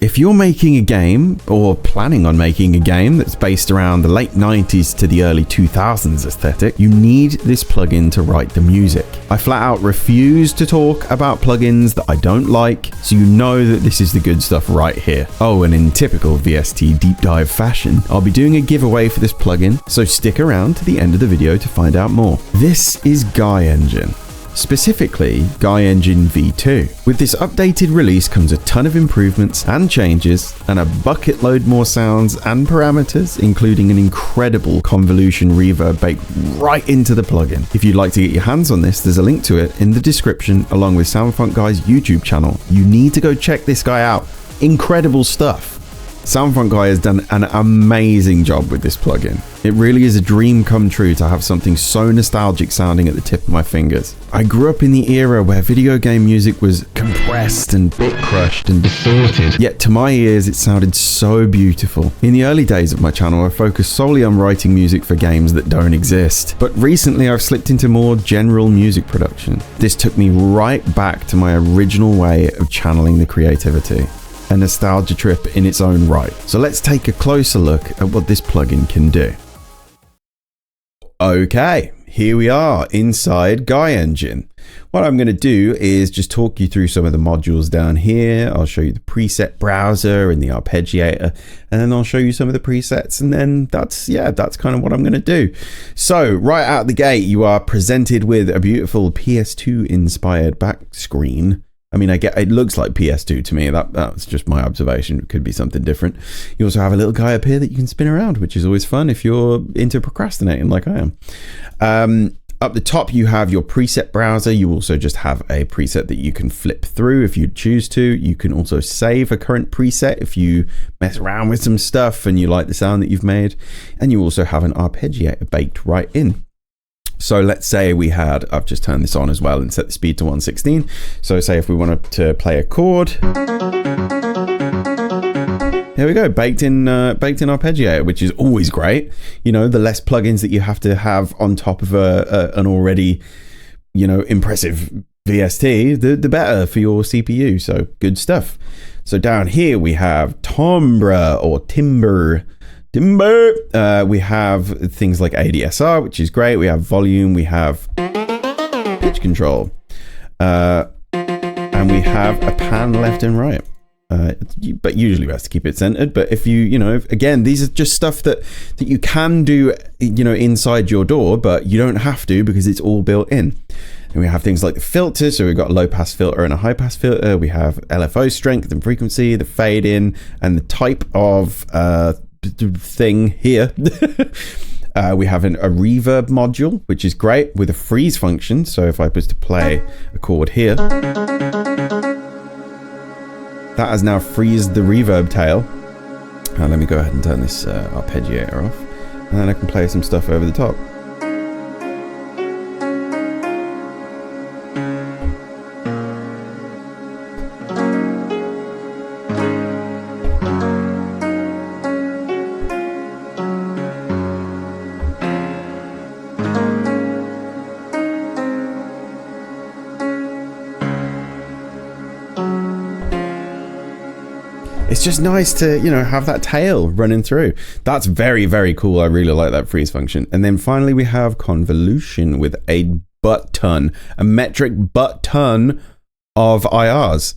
If you're making a game or planning on making a game that's based around the late 90s to the early 2000s aesthetic, you need this plugin to write the music. I flat out refuse to talk about plugins that I don't like, so you know that this is the good stuff right here. Oh, and in typical VST deep dive fashion, I'll be doing a giveaway for this plugin, so stick around to the end of the video to find out more. This is gamechanger. Specifically, gamechanger v2. With this updated release comes a ton of improvements and changes, and a bucket load more sounds and parameters, including an incredible convolution reverb baked right into the plugin. If you'd like to get your hands on this, there's a link to it in the description, along with SoundFontGuy's YouTube channel. You need to go check this guy out. Incredible stuff. SoundFontGuy has done an amazing job with this plugin. It really is a dream come true to have something so nostalgic sounding at the tip of my fingers. I grew up in the era where video game music was compressed and bit crushed and distorted, yet to my ears it sounded so beautiful. In the early days of my channel, I focused solely on writing music for games that don't exist, but recently I've slipped into more general music production. This took me right back to my original way of channeling the creativity. A nostalgia trip in its own right. So let's take a closer look at what this plugin can do. Okay, here we are inside gamechanger. What I'm going to do is just talk you through some of the modules down here. I'll show you the preset browser and the arpeggiator, and then I'll show you some of the presets, and then that's kind of what I'm going to do. So right out the gate, you are presented with a beautiful PS2 inspired back screen. I mean, it looks like PS2 to me. That's just my observation. It could be something different. You also have a little guy up here that you can spin around, which is always fun if you're into procrastinating like I am. Up the top, you have your preset browser. You also just have a preset that you can flip through if you choose to. You can also save a current preset if you mess around with some stuff and you like the sound that you've made. And you also have an arpeggiator baked right in. So let's say I've just turned this on as well and set the speed to 116. So say if we wanted to play a chord, here we go, baked in arpeggiator, which is always great. You know, the less plugins that you have to have on top of an already, impressive VST, the better for your CPU. So good stuff. So down here we have timbre or timbre. We have things like ADSR, which is great. We have volume, we have pitch control, and we have a pan left and right. But usually best to keep it centered. But if again, these are just stuff that you can do, inside your DAW, but you don't have to because it's all built in. And we have things like the filters. So we've got a low pass filter and a high pass filter. We have LFO strength and frequency, the fade in, and the type of thing here. We have a reverb module, which is great, with a freeze function. So if I was to play a chord here, that has now freezed the reverb tail. Now let me go ahead and turn this arpeggiator off, and then I can play some stuff over the top. It's just nice to, have that tail running through. That's very, very cool. I really like that freeze function. And then finally we have convolution with a metric butt ton of IRs.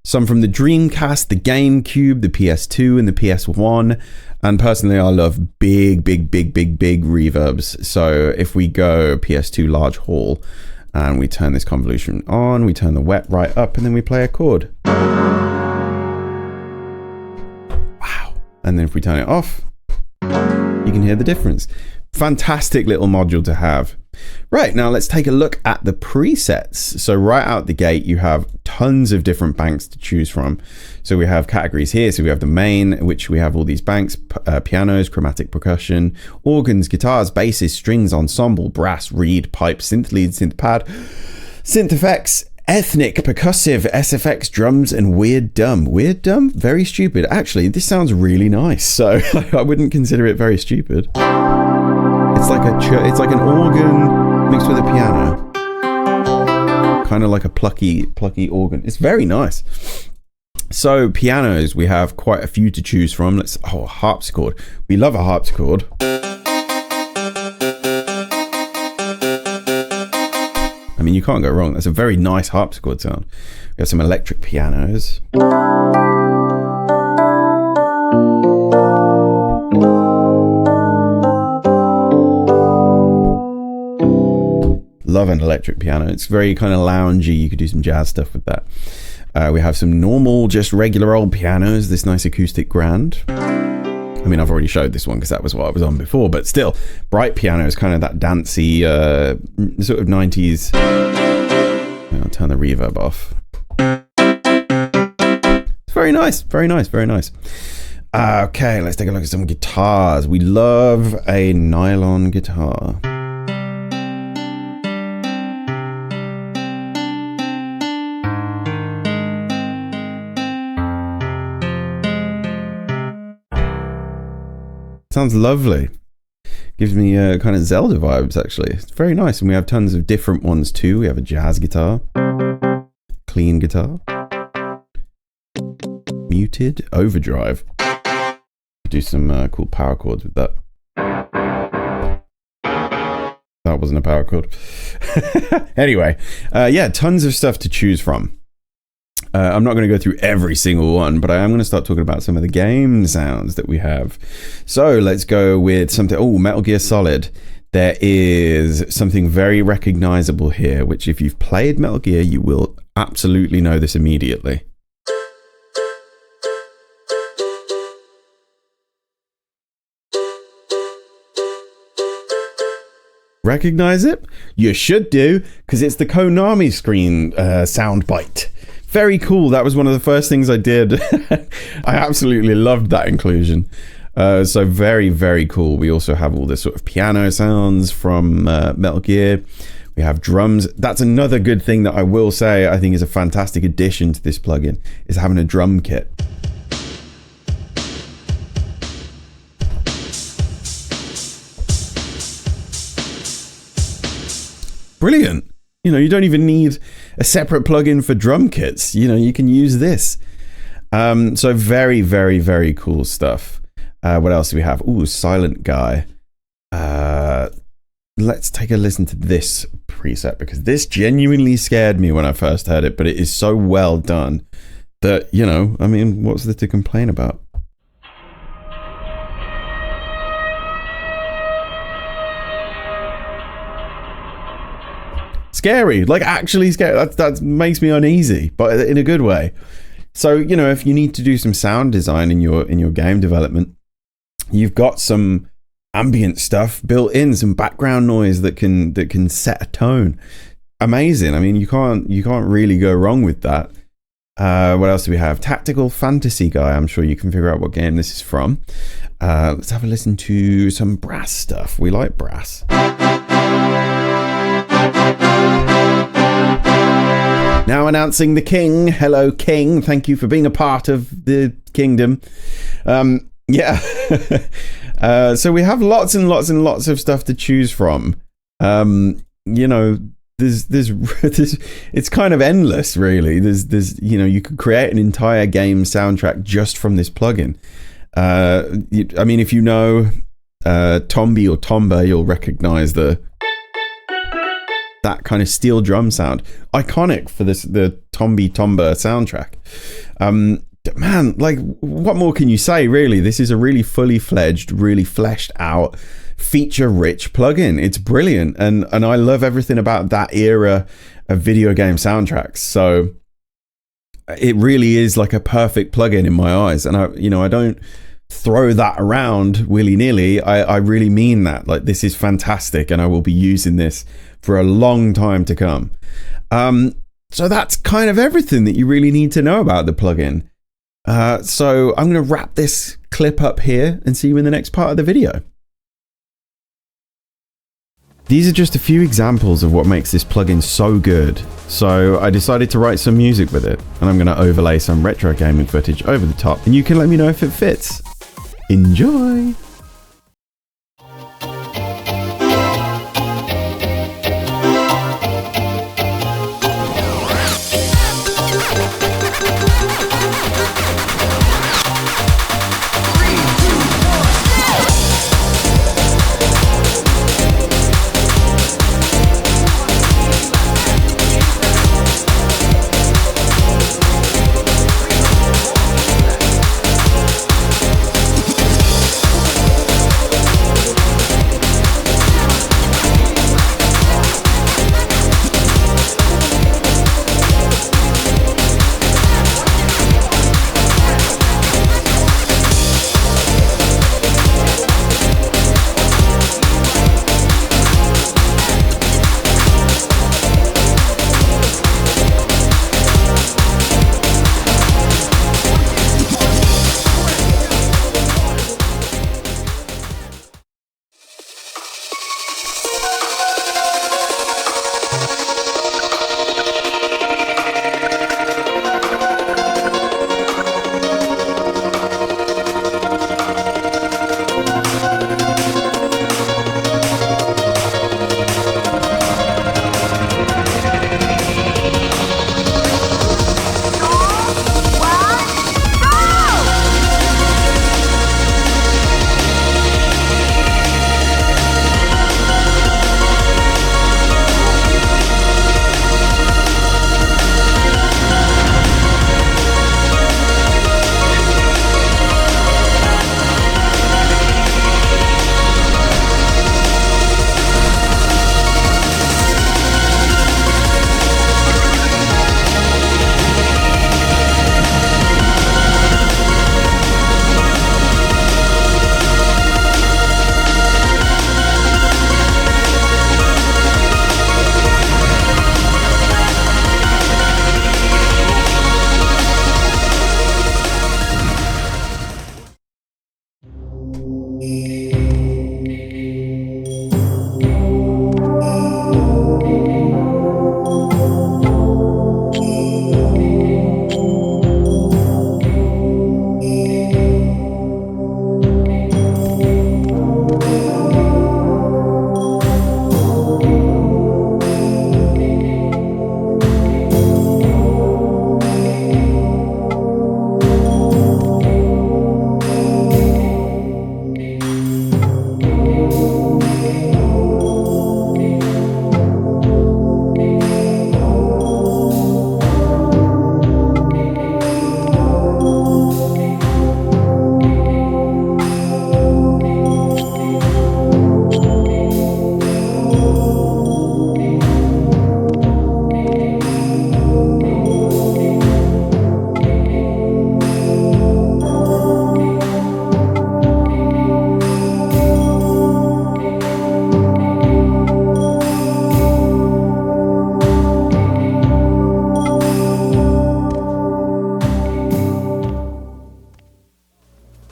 Some from the Dreamcast, the GameCube, the PS2 and the PS1. And personally, I love big reverbs. So if we go PS2 large hall and we turn this convolution on, we turn the wet right up, and then we play a chord. And then if we turn it off, you can hear the difference. Fantastic little module to have. Right, now let's take a look at the presets. So right out the gate, you have tons of different banks to choose from. So we have categories here. So we have the main, which we have all these banks, pianos, chromatic percussion, organs, guitars, basses, strings, ensemble, brass, reed, pipe, synth lead, synth pad, synth effects, ethnic, percussive, SFX, drums, and weird dumb. Weird dumb? Very stupid. Actually, this sounds really nice, so I wouldn't consider it very stupid. It's like an organ mixed with a piano. Kind of like a plucky organ. It's very nice. So pianos, we have quite a few to choose from. A harpsichord. We love a harpsichord. I mean, you can't go wrong. That's a very nice harpsichord sound. We have some electric pianos. Love an electric piano. It's very kind of loungy. You could do some jazz stuff with that. We have some normal, just regular old pianos. This nice acoustic grand. I mean, I've already showed this one because that was what I was on before, but still, bright piano is kind of that dancey sort of 90s. I'll turn the reverb off. It's very nice, very nice, very nice. Okay, let's take a look at some guitars. We love a nylon guitar. Sounds lovely. Gives me kind of Zelda vibes, actually. It's very nice. And we have tons of different ones too. We have a jazz guitar, clean guitar, muted, overdrive. Do some cool power chords with that. That wasn't a power chord. Anyway, yeah, tons of stuff to choose from. I'm not going to go through every single one, but I am going to start talking about some of the game sounds that we have. So let's go with something. Oh, Metal Gear Solid. There is something very recognizable here, which if you've played Metal Gear, you will absolutely know this immediately. Recognize it? You should do, because it's the Konami screen soundbite. Very cool. That was one of the first things I did. I absolutely loved that inclusion. So very, very cool. We also have all this sort of piano sounds from Metal Gear. We have drums. That's another good thing that I will say I think is a fantastic addition to this plugin, is having a drum kit. Brilliant. You know, you don't even need a separate plugin for drum kits. You know, you can use this. So very, very, very cool stuff. What else do we have? Ooh, Silent Guy. Let's take a listen to this preset, because this genuinely scared me when I first heard it, but it is so well done that, you know, I mean, what's there to complain about? Scary, like actually scary. That makes me uneasy, but in a good way. So, you know, if you need to do some sound design in your game development, you've got some ambient stuff built in, some background noise that can set a tone. Amazing. I mean, you can't really go wrong with that. What else do we have? Tactical Fantasy Guy. I'm sure you can figure out what game this is from. Let's have a listen to some brass stuff. We like brass. Now announcing the king. Hello, king. Thank you for being a part of the kingdom. Yeah. So we have lots and lots and lots of stuff to choose from. You know, there's it's kind of endless, really. There's you know, you could create an entire game soundtrack just from this plugin. I mean, if you know Tombi or Tomba, you'll recognize that kind of steel drum sound, iconic for the Tombi Tomba soundtrack. Man, like, what more can you say, really? This is a really fully fledged, really fleshed out, feature rich plugin. It's brilliant, and I love everything about that era of video game soundtracks. So it really is like a perfect plugin in my eyes, and I don't throw that around willy-nilly. I really mean that. Like, this is fantastic, and I will be using this for a long time to come. So that's kind of everything that you really need to know about the plugin. So I'm going to wrap this clip up here and see you in the next part of the video. These are just a few examples of what makes this plugin so good. So I decided to write some music with it, and I'm going to overlay some retro gaming footage over the top, and you can let me know if it fits. Enjoy!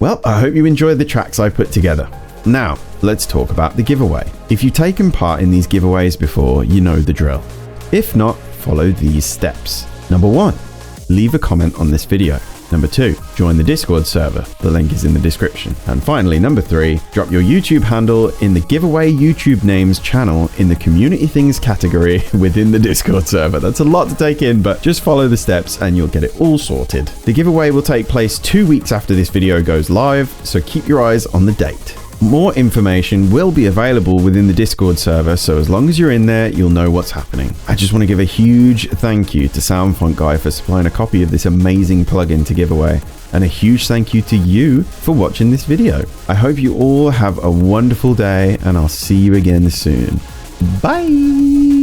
Well, I hope you enjoyed the tracks I put together. Now, let's talk about the giveaway. If you've taken part in these giveaways before, you know the drill. If not, follow these steps. Number 1, leave a comment on this video. Number 2, join the Discord server. The link is in the description. And finally, number 3, drop your YouTube handle in the giveaway YouTube names channel in the community things category within the Discord server. That's a lot to take in, but just follow the steps and you'll get it all sorted. The giveaway will take place 2 weeks after this video goes live, so keep your eyes on the date. More information will be available within the Discord server, so as long as you're in there, you'll know what's happening. I just want to give a huge thank you to SoundFontGuy for supplying a copy of this amazing plugin to give away, and a huge thank you to you for watching this video. I hope you all have a wonderful day, and I'll see you again soon. Bye!